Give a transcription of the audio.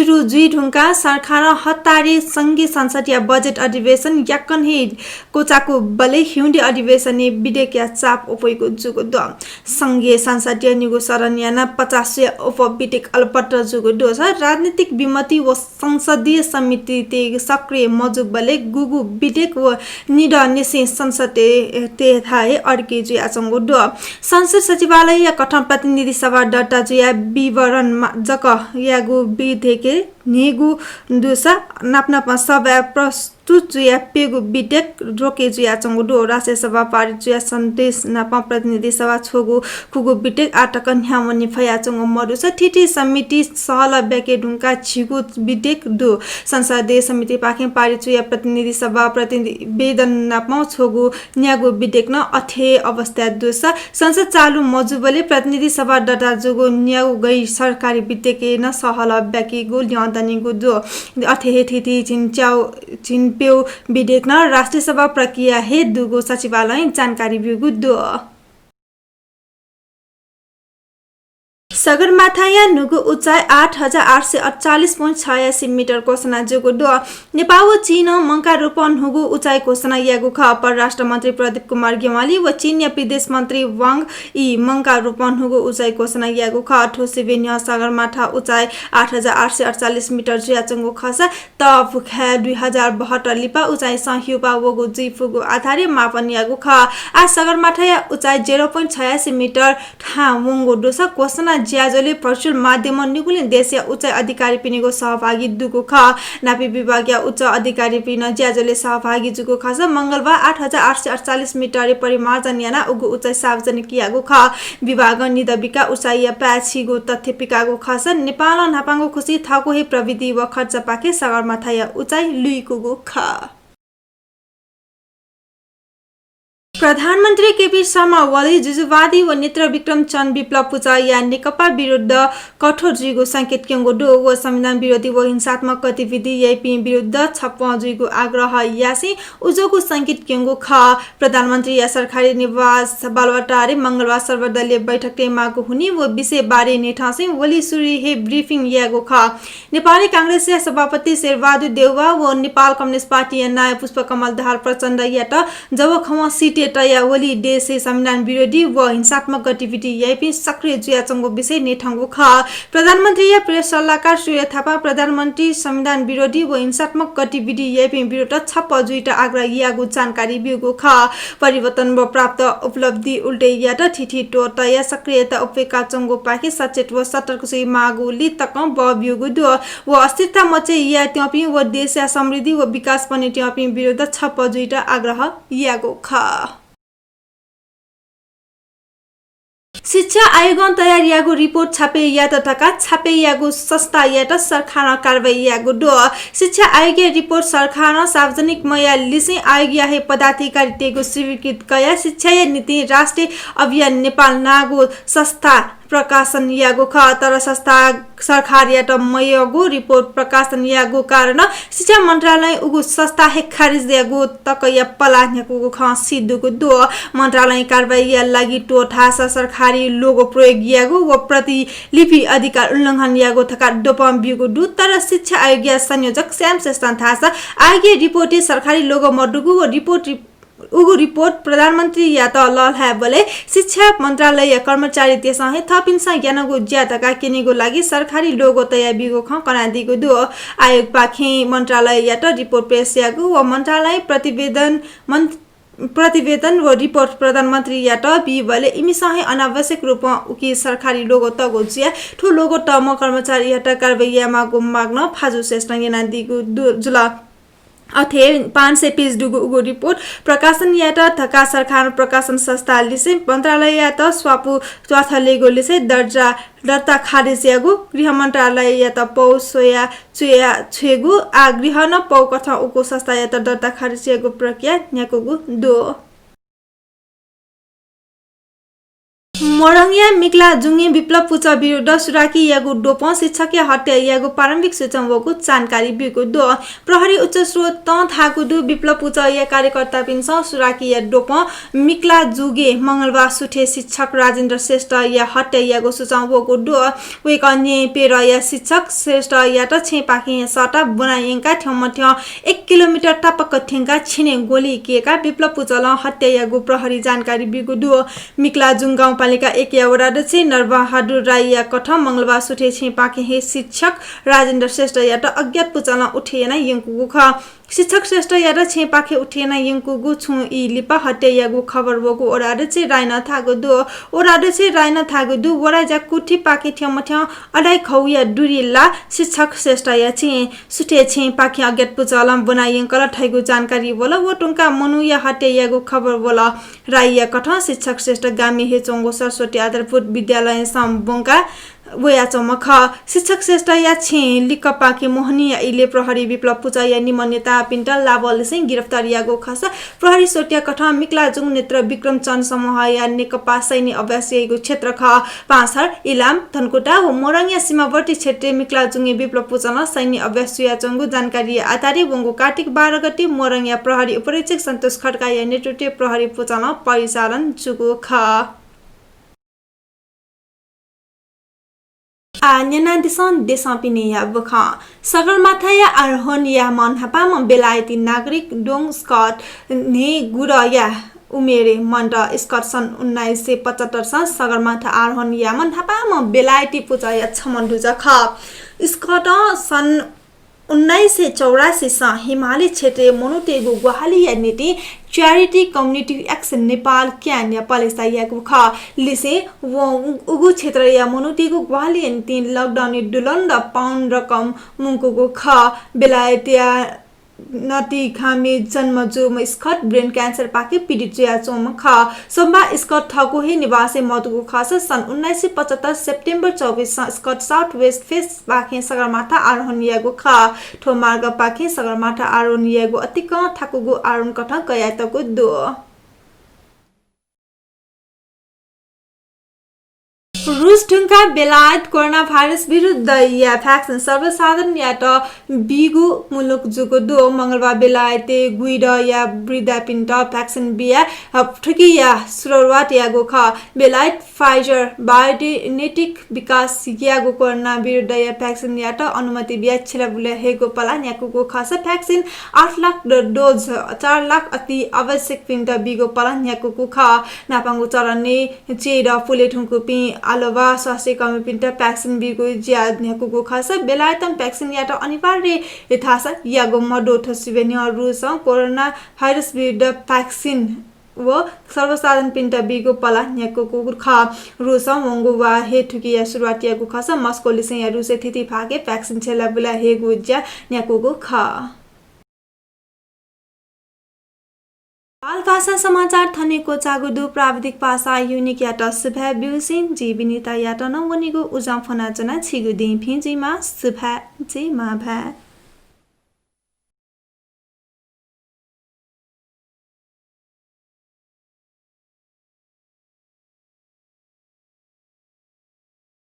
सुरु जुई ढुङ्गा सरकार हतारी संघीय संसदीय बजेट अधिवेशन याकन हे कोचाको बले हिउँदे अधिवेशन विधेयक चाप उपयोग जुगो द संघीय संसदीय निगो सरन्याना 50 उप विधेयक अलपत्र जुगो द राजनीतिक विमति व संसदीय समिति ते सक्रिय मजुग बले गुगु विधेयक व निड निसे संसद ते थाए अर्के जुया चंगो द संसद सचिवालय या कठन प्रतिनिधि सभा दर्ता जुया विवरण जक यागु विधेयक नेगु दुसा नापनापा सभा प्रस्तुत जुया पेगु विधेयक रोके जुया चंगु दो राष्ट्रिय सभा पारित जुया सन्देश नापा प्रतिनिधि सभा छोगु खुगु विधेयक आटकन ह्यामनि फया चंगु मरुस ठिठी समिति सहल बेके ढुंका छिगु विधेयक दो संसदीय समिति पाखे पारित जुया प्रतिनिधि सभा प्रतिवेदन नापा छोगु न्यागु विधेयक न अथे अवस्था दुसा संसद चालु मजुबले प्रतिनिधि सभा दर्ता जुगु न्यागु गई सरकारी विधेयक न सहल बेके गु ल्यान्दनिगु दो अथे ठिठी चिन्प्यो विधेयक न राष्ट्रिय सभा प्रक्रिया हे दुगो सचिवालय जानकारी बिगु दो सगरमाथा नुगु उचाइ 8848.86 मिटर घोषणा जुगु दो नेपाल चीन मंका रूपन हुगु उचाइ घोषणा यागु ख परराष्ट्र मन्त्री प्रदीप कुमार गेवाली व चीनिया विदेश मन्त्री वाङ यी मंका रूपन हुगु उचाइ घोषणा यागु ख ठोसिबेन्य सगरमाथा उचाइ 8848 मिटर जुयाचंगु खसा त फुखा 2072 लिपा उचाइ सह्युपा वगु जिफुगु आधारे मापन यागु ख आ सगरमाथा उचाइ 0.86 मिटर ठा वंगु दोसा घोषणा ज्याजोले भर्चुअल माध्यम निगुलिन देशीय उच्च अधिकारी पिनेको सहभागी दुगु ख नापी विभागीय उच्च अधिकारी पिन ज्याजोले सहभागी जुगु खस मंगलबार 8848 मिटर परिमार्जन याना उगु उच्च सार्वजनिक यागु ख विभाग निदबिका उचाइया पाछिगु तथ्य पिकागु खस नेपाल नापांगु खुसी थाको हे प्रविधि व खर्च पाके सगरमाथा उचाइ लुइकुगु ख प्रधानमन्त्री केपी शर्मा ओली जुजुवादी व नेत्र विक्रम चन्द विप्लव पूजा या नेकपा विरुद्ध कठोर जुगो संकेत क्यंगो दो व संविधान विरोधी व हिंसात्मक गतिविधि यपि विरुद्ध छप्प जुगो आग्रह यासी उजोको संकेत क्यंगो ख प्रधानमन्त्री या सरकारी निवास बालवाटारे मंगलबार सर्वदलीय बैठक टेमाको हुने व विषय बारे नेठासे ओली सुरी हे ब्रिफिङ यागो ख नेपाली कांग्रेस सभापति शेरबहादुर देउवा व नेपाल कम्युनिस्ट पार्टी नायक पुष्पकमल दाहाल प्रचण्ड यात जब खमा सिटे तया ओली देशे संविधान विरोधी व हिंसात्मक गतिविधि यपि सक्रिय जुयाचंगो विषय नेठंगो ख प्रधानमन्त्री या प्रेस सल्लाहकार सूर्य थापा प्रधानमन्त्री संविधान विरोधी व हिंसात्मक गतिविधि यपि विरुद्ध छप्प जुइटा आग्रह यागु जानकारी बिगु ख परिवर्तन व प्राप्त उपलब्धि उल्टे यात ठिठी टो तया सक्रियता उपेका चंगो पाके सचेत व सतर्क सुई मागुली तक ब बिगु दो व अस्तित्व मचे या त्यपि व देश समृद्धि व विकास पनि त्यपि विरुद्ध छप्प जुइटा आग्रह यागु ख शिक्षा आयोग तयार यागु रिपोर्ट छापे या तका छापे यागु संस्था या त सरकार कारबाही यागु दो शिक्षा आयोगीय रिपोर्ट सरकार सार्वजनिक मया लिसे आयोगीय हे पदाधिकारी तेगु स्वीकृत कया शिक्षा नीति राष्ट्रिय अभियान नेपाल नागु संस्था प्रकाशन यागु ख तर संस्था सरकार या त मयगु रिपोर्ट प्रकाशन यागु कारण शिक्षा मन्त्रालय उगु संस्था हे खारिज यागु तक या पलान्यागु ख सिद्धुगु दो मन्त्रालय कारबाही या लागि टोठा सरकारी लोगो प्रयोग यागु व प्रतिलिपि अधिकार उल्लंघन यागु थका दोपम बिगु दु तर शिक्षा आयोगीय संयोजक श्याम श्रेष्ठ थासा आयोगीय रिपोर्ट सरकारी लोगो मडुगु व रिपोर्ट प्रधानमन्त्री या त लल बोले शिक्षा मन्त्रालय कर्मचारी त्यसै थपिन्सा ज्ञानगु ज्यातका किनेगु लागि सरकारी लोगो तया बिगु ख कनादिगु दु आयोग पाखे मन्त्रालय या त रिपोर्ट पेश यागु व मन्त्रालय प्रतिवेदन व रिपोर्ट प्रधानमन्त्री या त बिबले इमिसहे अनावश्यक रूपमा उकि सरकारी लोगो त गोजिया ठो लोगो त म कर्मचारी या त कारबाहीमा गुमाग्न फाजु श्रेष्ठ याना दिगु जुला अथे 500 पेज दुगु रिपोर्ट प्रकाशन या त थका सरकार प्रकाशन संस्था लिसे मन्त्रालय या त स्वापु चौथलेगो लिसे दर्ता खारेज यागु गृह मन्त्रालय या त पौ सोया चुया छेगु आ गृह न पौ कथा उको संस्था या त दर्ता खारेज यागु प्रक्रिया न्याकुगु दो मोरङिया मिक्ला जुङ्गे विप्लव पुच विरुद्ध सुराकी यागु डोप शिक्षकीय हत्या यागु प्रारम्भिक सूचनाको जानकारी बिगु दो प्रहरी उच्च स्रोत त थागु दु विप्लव पुच या कार्यकर्ता पिन्छ सुराकी या डोप मिक्ला जुगे मंगलबार सुठे शिक्षक राजेन्द्र श्रेष्ठ या हत्या यागु सूचनाको दो वेक अन्य पेर या शिक्षक श्रेष्ठ या त छे पाखे सटा बनायंका ठ्यमथ्य 1 किलोमिटर टपक्क ठेंगा छिने गोली केका विप्लव पुचल हत्या यागु प्रहरी जानकारी बिगु दो मिक्ला जुङ गाउँपालिका 1 या वडा अध्यक्ष नरबहादुर राई या कठ मंगलबार सुठे छे पाखे हे शिक्षक राजेन्द्र श्रेष्ठ या त अज्ञात पुचल उठेन यंकु ख शिक्षक श्रेष्ठ या त छे पाखे उठेन यंकु गु छु इ लिपा हत्या यागु खबर बोगु वडा अध्यक्ष राइन थागु दो वडा अध्यक्ष राइन थागु दु वडा जा कुठी पाखे ठ्यमथ्य अडाई खौ या दुरीला शिक्षक श्रेष्ठ या छे सुठे छे पाखे अज्ञात पुचल बनायंकल ठैगु जानकारी बोला वटुंका मनु या हत्या यागु खबर बोला राई या कठ शिक्षक श्रेष्ठ गामी हे चोंगो सरस्वती आधारभूत विद्यालय सम्बोङका वया चमख शिक्षक श्रेष्ठ या छे लिकपाके मोहनी या इले प्रहरी विप्लव पुचा या निमन्यता पिन्टल लाबल से गिरफ्तार यागो खस प्रहरी सोटिया कठा मिक्ला जुङ नेत्र विक्रम चन्द समूह या नेकपा सैन्य अभ्यासीको क्षेत्र ख पाँचहर इलाम धनकोटा हो मोरङिया सीमावर्ती क्षेत्र मिक्ला जुङे विप्लव पुचन सैन्य अभ्यासी या चंगु जानकारी आधारित वंगो कार्तिक 12 गते मोरङिया प्रहरी उपरीक्षक सन्तोष खड्का या नेतृत्व प्रहरी पुचन परिचालन जुगु ख न्याना दिसन देशपिने या बख सगरमाथा या आरोहण या मनहापामा बेलायती नागरिक डोङ स्कट ने गुर या उमेरे मन्ट स्कट सन् 1975 सा सगरमाथा आरोहण या मनहापामा बेलायती पुचा या छमन्डुज ख स्कट सन् 1984 सा हिमाली क्षेत्रीय मोनुटेगु गुवाहाली या नीति च्यारिटी कम्युनिटी एक्सन नेपाल क्यान या पलेसा यागु ख लिसे उगु क्षेत्र या मोनुटेगु गुवाहाली या नीति लकडाउन डुलन्ड पाउन्ड रकम मुंकुगु ख बेलायतिया नटी खामी जन्म जोम स्कट ब्रेन क्यान्सर पाके पीडित या चोम ख सोमबा स्कट थको हे निवासी मधुगु खास सन् 1975 September 24 Scott south west face पाखे सगरमाथा आरोहण यागु ख ठो मार्ग पाखे सगरमाथा आरोहण यागु अतिक थाकुगु आरोहण कथा गयातगु दो रूस ढुङ्गा बेलायत कोरोना भाइरस विरुद्ध या भ्याक्सिन सर्वसाधारण या त बिगु मुलुक जुगु दो मंगलबार बेलायते गुइड या वृद्धा पिन्ट भ्याक्सिन बिया ठुकी या सुरुवात यागु ख बेलायत फाइजर बायोटेक्निक विकास यागु कोरोना विरुद्ध या भ्याक्सिन या त अनुमति बिया छिलाबुले हेगु पला याकुगु खास भ्याक्सिन 8 लाख डोज 4 लाख अति आवश्यक पिन्ट बिगु पला याकुगु ख नापांगु चरने चेड फुलेठुङकु पि आलोवा स्वास्थ्य कर्मी पिन्ट भ्याक्सिन बिगु ज्या न्याकुगु खास बेलायतन भ्याक्सिन या त अनिवार्य यथास यागु मडो थसिबेनि रुस कोरोना भाइरस विरुद्ध भ्याक्सिन व सर्वसाधारण पिन्ट बिगु पला न्याकुगु ख रुस वंगु वा हे ठुकी या सुरुवात यागु खास मस्को लिसे या रुसे थिति भागे भ्याक्सिन छेला बुला हेगु ज्या न्याकुगु ख बाल भाषा समाचार थनेको चागुदु प्राविधिक भाषा युनिक यात सुभा ब्युसिन जी विनिता यात नवनिगु उजाम फनाजना छिगु दि फिजिमा सुभा जी मा भा